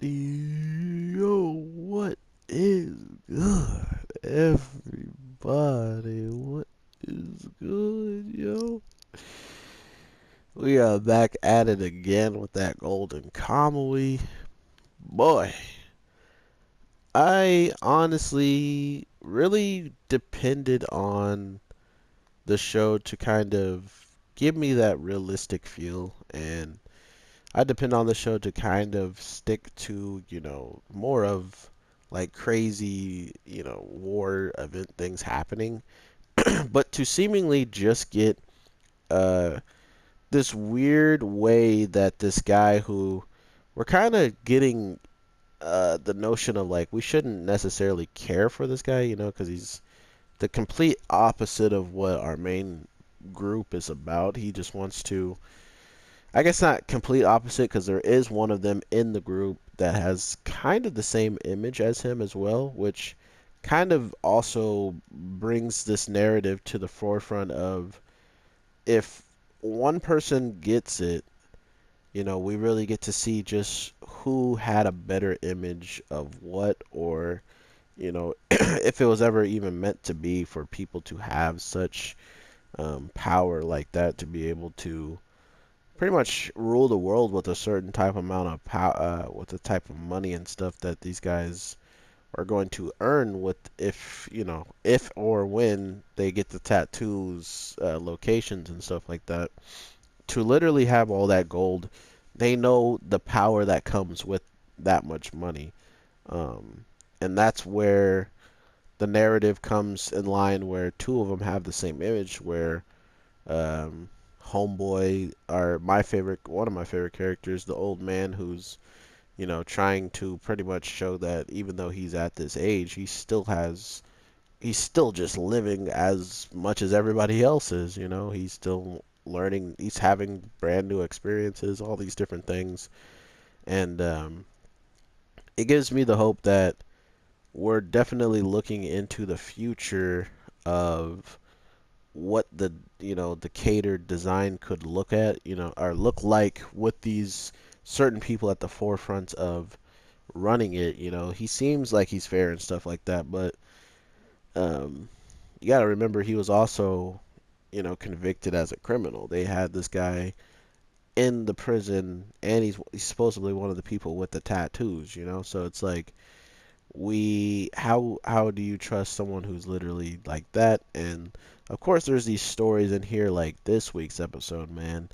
Yo, what is good, everybody? What is good, yo? We are back at it again with that Goldenkamuy. Boy, I honestly really depended on the show to kind of give me that realistic feel, and I depend on the show to kind of stick to, more of like crazy, war event things happening, but to seemingly just get uh this weird way that this guy who we're kind of getting the notion of like we shouldn't necessarily care for this guy, because he's the complete opposite of what our main group is about. He just wants to, I guess not complete opposite, because there is one of them in the group that has kind of the same image as him as well, which kind of also brings this narrative to the forefront of if one person gets it, we really get to see just who had a better image of what, or, if it was ever even meant to be for people to have such power like that, to be able to pretty much rule the world with a certain type amount of power, with the type of money and stuff that these guys are going to earn with, if or when they get the tattoos, locations and stuff like that, to literally have all that gold. They know the power that comes with that much money. Um, and that's where the narrative comes in line, where two of them have the same image, where um, Homeboy are one of my favorite characters, the old man who's, trying to pretty much show that even though he's at this age, he's still just living as much as everybody else is, he's still learning, he's having brand new experiences, all these different things. And it gives me the hope that we're definitely looking into the future of what the catered design could look at, or look like with these certain people at the forefront of running it. He seems like he's fair and stuff like that, but um, you got to remember he was also, convicted as a criminal. They had this guy in the prison, and he's supposedly one of the people with the tattoos. So it's like, how do you trust someone who's literally like that? And of course there's these stories in here, like this week's episode, man.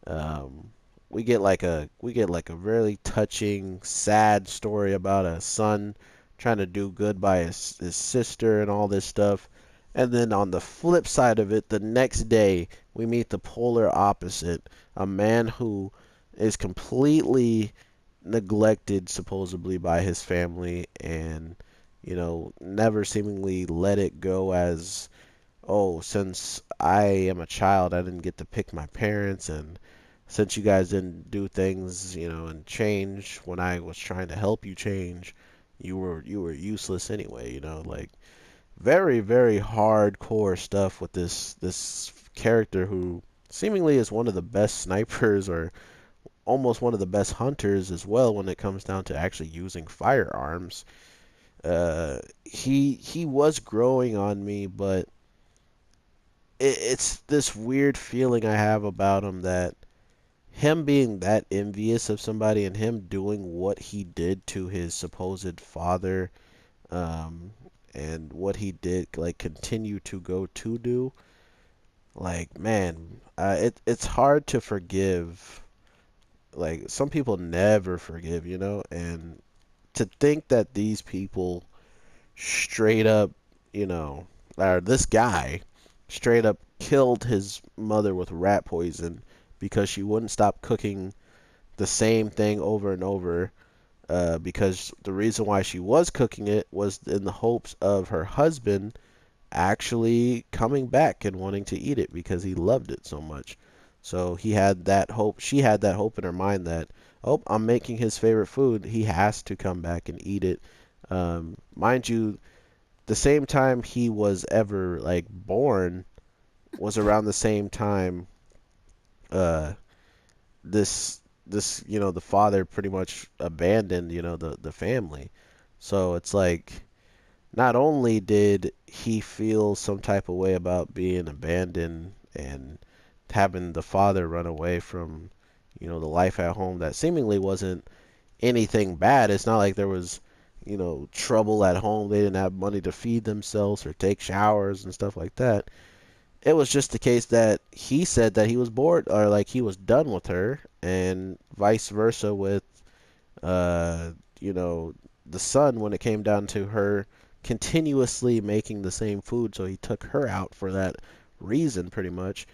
um we get like a really touching, sad story about a son trying to do good by his sister and all this stuff. And then on the flip side of it, the next day we meet the polar opposite, a man who is completely neglected supposedly by his family, and never seemingly let it go as, oh, since I am a child I didn't get to pick my parents, and since you guys didn't do things, and change when I was trying to help you change, you were useless anyway. Like, very, very hardcore stuff with this character who seemingly is one of the best snipers, or almost one of the best hunters as well, when it comes down to actually using firearms. He was growing on me, but it's this weird feeling I have about him, that him being that envious of somebody and him doing what he did to his supposed father, um, and what he did, like, continue to go to do. Like, man, it's hard to forgive. Like, some people never forgive, and to think that these people straight up, or this guy straight up killed his mother with rat poison because she wouldn't stop cooking the same thing over and over. Because the reason why she was cooking it was in the hopes of her husband actually coming back and wanting to eat it because he loved it so much. So he had that hope. She had that hope in her mind that, oh, I'm making his favorite food. He has to come back and eat it. Mind you, the same time he was ever like born was around the same time uh, this this, the father pretty much abandoned, the family. So it's like not only did he feel some type of way about being abandoned and having the father run away from, the life at home that seemingly wasn't anything bad. It's not like there was, trouble at home. They didn't have money to feed themselves or take showers and stuff like that. It was just the case that he said that he was bored or like he was done with her, and vice versa with, uh, you know, the son when it came down to her continuously making the same food. So he took her out for that reason, pretty much.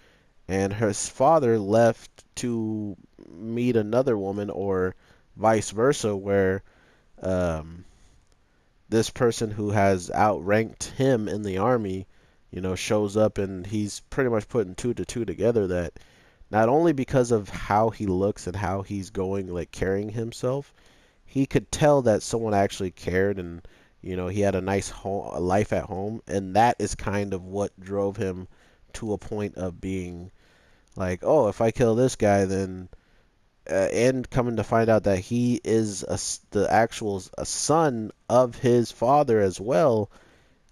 And his father left to meet another woman, or vice versa, where um, this person who has outranked him in the army, shows up, and he's pretty much putting two to two together that not only because of how he looks and how he's going, like carrying himself, he could tell that someone actually cared, and he had a nice home, a life at home, and that is kind of what drove him to a point of being like, oh, if I kill this guy, then and coming to find out that he is the actual a son of his father as well,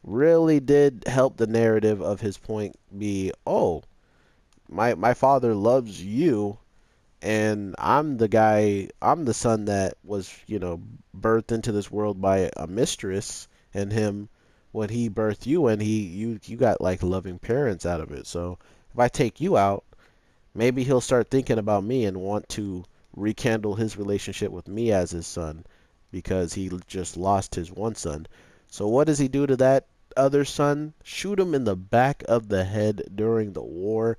really did help the narrative of his point be, oh, my father loves you, and I'm the son that was, birthed into this world by a mistress, and him, when he birthed you, and you got like loving parents out of it. So if I take you out, maybe he'll start thinking about me and want to rekindle his relationship with me as his son, because he just lost his one son. So what does he do to that other son? Shoot him in the back of the head during the war.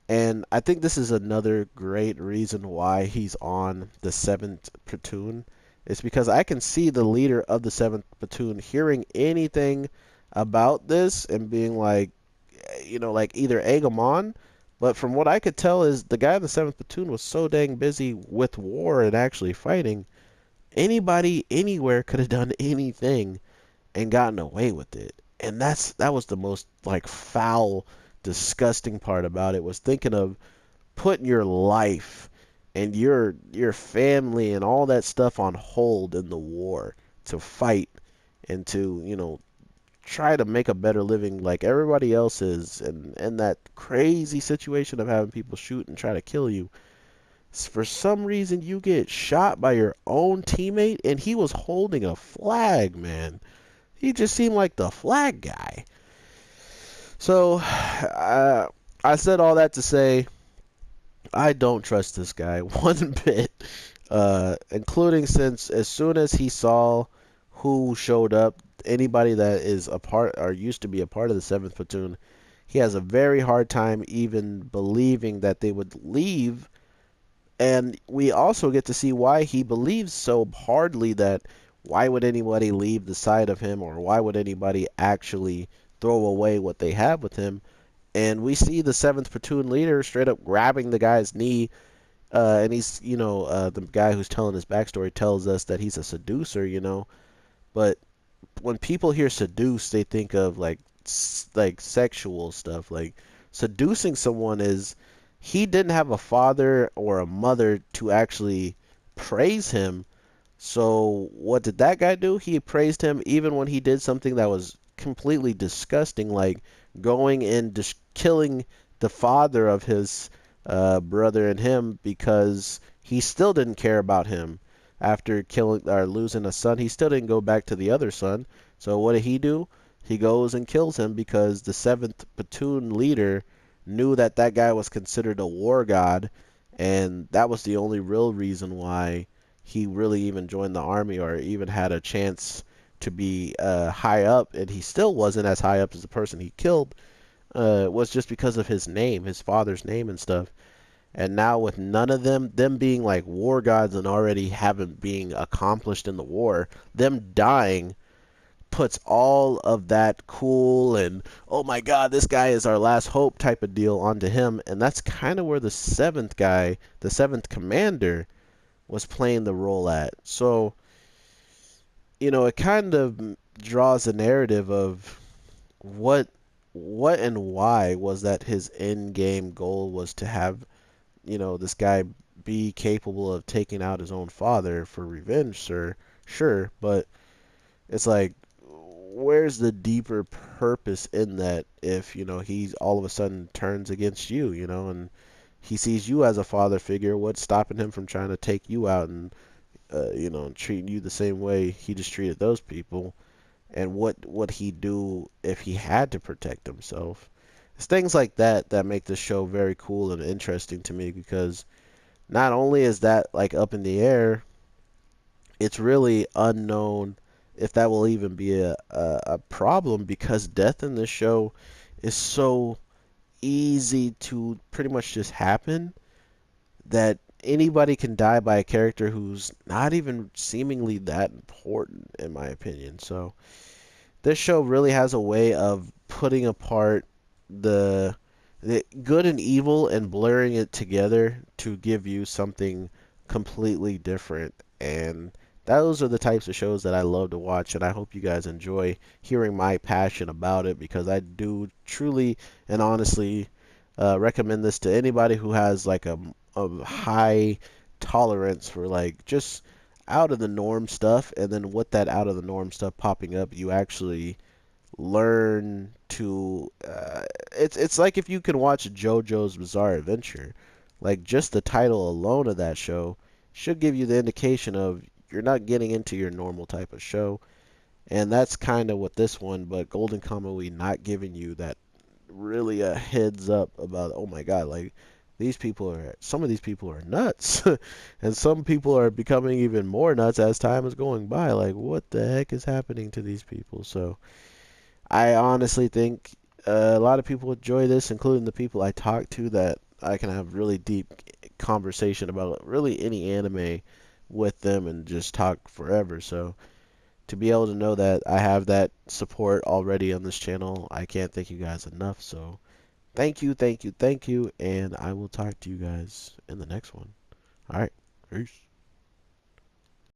And I think this is another great reason why he's on the 7th platoon. It's because I can see the leader of the 7th platoon hearing anything about this and being like, like either egg him on. But from what I could tell is the guy in the 7th platoon was so dang busy with war and actually fighting. Anybody anywhere could have done anything and gotten away with it. And that was the most like foul, disgusting part about it, was thinking of putting your life and your family and all that stuff on hold in the war to fight and to, try to make a better living like everybody else is, and that crazy situation of having people shoot and try to kill you. For some reason you get shot by your own teammate, and he was holding a flag, man. He just seemed like the flag guy. So I said all that to say I don't trust this guy one bit, including since as soon as he saw who showed up, anybody that is a part or used to be a part of the 7th platoon, he has a very hard time even believing that they would leave. And we also get to see why he believes so hardly that why would anybody leave the side of him, or why would anybody actually throw away what they have with him. And we see the 7th platoon leader straight up grabbing the guy's knee, and he's, the guy who's telling his backstory tells us that he's a seducer, but when people hear seduce, they think of like sexual stuff. Like seducing someone is, he didn't have a father or a mother to actually praise him. So what did that guy do? He praised him even when he did something that was completely disgusting, like going and just killing the father of his brother and him, because he still didn't care about him after killing or losing a son. He still didn't go back to the other son. So what did he do? He goes and kills him because the 7th platoon leader knew that that guy was considered a war god, and that was the only real reason why he really even joined the army or even had a chance to be high up, and he still wasn't as high up as the person he killed, was just because of his name, his father's name and stuff. And now with none of them being like war gods and already haven't being accomplished in the war, them dying puts all of that cool and oh my god, this guy is our last hope type of deal onto him. And that's kind of where the 7th guy, the 7th commander, was playing the role at. So, it kind of draws a narrative of what what and why was that his end game goal was to have this guy be capable of taking out his own father for revenge, sir. Sure, but it's like, where's the deeper purpose in that if, he's all of a sudden turns against you, and he sees you as a father figure, what's stopping him from trying to take you out and, treating you the same way he just treated those people? And what would he do if he had to protect himself? It's things like that that make the show very cool and interesting to me because not only is that like up in the air, it's really unknown if that will even be a problem because death in this show is so easy to pretty much just happen that anybody can die by a character who's not even seemingly that important, in my opinion. So this show really has a way of putting apart the the good and evil and blurring it together to give you something completely different. And those are the types of shows that I love to watch, and I hope you guys enjoy hearing my passion about it because I do truly and honestly recommend this to anybody who has like a high tolerance for like just out of the norm stuff, and then with that out of the norm stuff popping up, you actually learn to it's like if you can watch JoJo's Bizarre Adventure. Like just the title alone of that show should give you the indication of you're not getting into your normal type of show. And that's kind of what this one, but Goldenkamuy not giving you that really a heads up about, oh my God, like some of these people are nuts. And some people are becoming even more nuts as time is going by. Like, what the heck is happening to these people? So, I honestly think a lot of people enjoy this, including the people I talk to, that I can have really deep conversation about really any anime with them and just talk forever. So to be able to know that I have that support already on this channel, I can't thank you guys enough. So thank you, thank you, thank you, and I will talk to you guys in the next one. All right, peace.